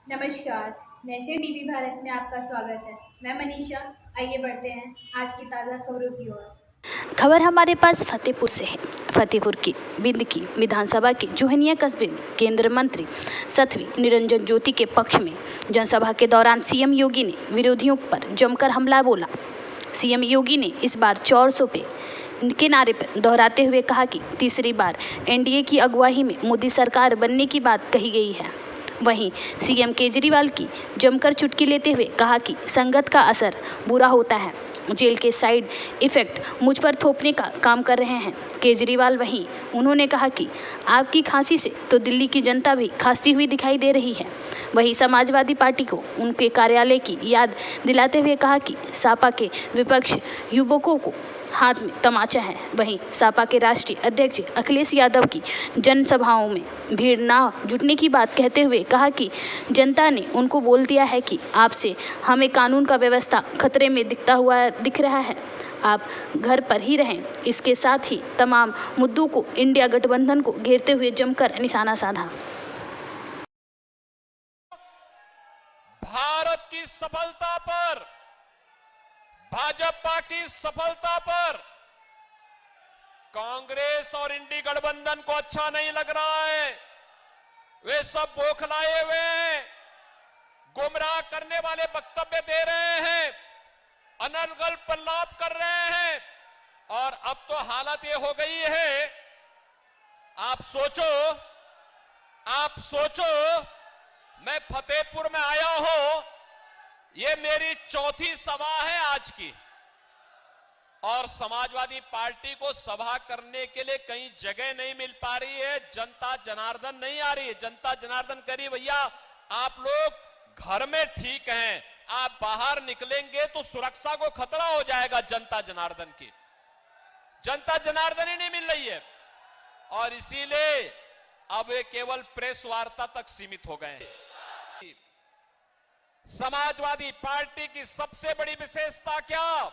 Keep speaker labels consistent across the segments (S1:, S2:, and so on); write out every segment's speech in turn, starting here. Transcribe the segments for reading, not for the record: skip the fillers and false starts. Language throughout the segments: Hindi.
S1: नमस्कार। नेशन टीवी भारत में आपका स्वागत है। मैं मनीषा। आइए बढ़ते हैं आज की ताज़ा खबरों की ओर।
S2: खबर हमारे पास फतेहपुर से है। फतेहपुर की बिंदकी विधानसभा के जोहनिया कस्बे में केंद्रीय मंत्री साध्वी निरंजन ज्योति के पक्ष में जनसभा के दौरान सीएम योगी ने विरोधियों पर जमकर हमला बोला। सीएम योगी ने इस बार 400 के नारे पर दोहराते हुए कहा कि तीसरी बार एनडीए की अगुवाई में मोदी सरकार बनने की बात कही गई है। वहीं सीएम केजरीवाल की जमकर चुटकी लेते हुए कहा कि संगत का असर बुरा होता है, जेल के साइड इफेक्ट मुझ पर थोपने का काम कर रहे हैं केजरीवाल। वहीं उन्होंने कहा कि आपकी खांसी से तो दिल्ली की जनता भी खांसती हुई दिखाई दे रही है। वहीं समाजवादी पार्टी को उनके कार्यालय की याद दिलाते हुए कहा कि सपा के विपक्ष युवकों को हाथ में तमाचा है। वहीं सपा के राष्ट्रीय अध्यक्ष अखिलेश यादव की जनसभाओं में भीड़ ना जुटने की बात कहते हुए कहा कि जनता ने उनको बोल दिया है कि आपसे हमें कानून का व्यवस्था खतरे में दिख रहा है, आप घर पर ही रहें। इसके साथ ही तमाम मुद्दों को इंडिया गठबंधन को घेरते हुए जमकर निशाना साधा।
S3: भारत की सफलता पर, भाजपा की सफलता पर कांग्रेस और इंडी गठबंधन को अच्छा नहीं लग रहा है। वे सब बौखलाए हुए हैं, गुमराह करने वाले वक्तव्य दे रहे हैं, अनर्गल प्रलाप कर रहे हैं। और अब तो हालत ये हो गई है, आप सोचो मैं फतेहपुर में आया हूं, ये मेरी चौथी सभा है आज की, और समाजवादी पार्टी को सभा करने के लिए कहीं जगह नहीं मिल पा रही है। जनता जनार्दन नहीं आ रही है। जनता जनार्दन कह रही है, भैया आप लोग घर में ठीक हैं, आप बाहर निकलेंगे तो सुरक्षा को खतरा हो जाएगा। जनता जनार्दन ही नहीं मिल रही है, और इसीलिए अब वे केवल प्रेस वार्ता तक सीमित हो गए हैं। समाजवादी पार्टी की सबसे बड़ी विशेषता क्या,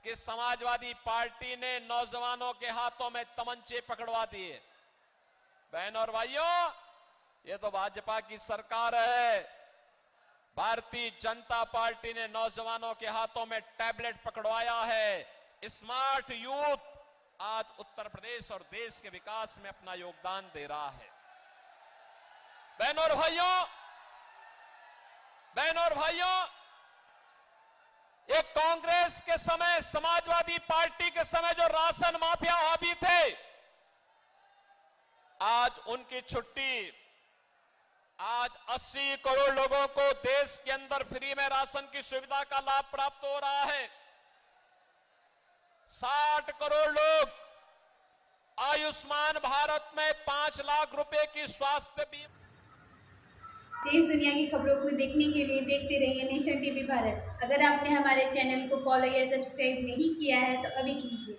S3: कि समाजवादी पार्टी ने नौजवानों के हाथों में तमंचे पकड़वा दिए। बहनों और भाइयों, ये तो भाजपा की सरकार है। भारतीय जनता पार्टी ने नौजवानों के हाथों में टैबलेट पकड़वाया है। स्मार्ट यूथ आज उत्तर प्रदेश और देश के विकास में अपना योगदान दे रहा है। बहनों और भाइयों, एक कांग्रेस के समय, समाजवादी पार्टी के समय जो राशन माफिया हावी थे, आज उनकी छुट्टी। आज 80 करोड़ लोगों को देश के अंदर फ्री में राशन की सुविधा का लाभ प्राप्त हो रहा है। 60 करोड़ लोग आयुष्मान भारत में 5 लाख रुपए की स्वास्थ्य बीमा।
S1: देश दुनिया की खबरों को देखने के लिए देखते रहिए नेशन टीवी भारत। अगर आपने हमारे चैनल को फॉलो या सब्सक्राइब नहीं किया है तो अभी कीजिए।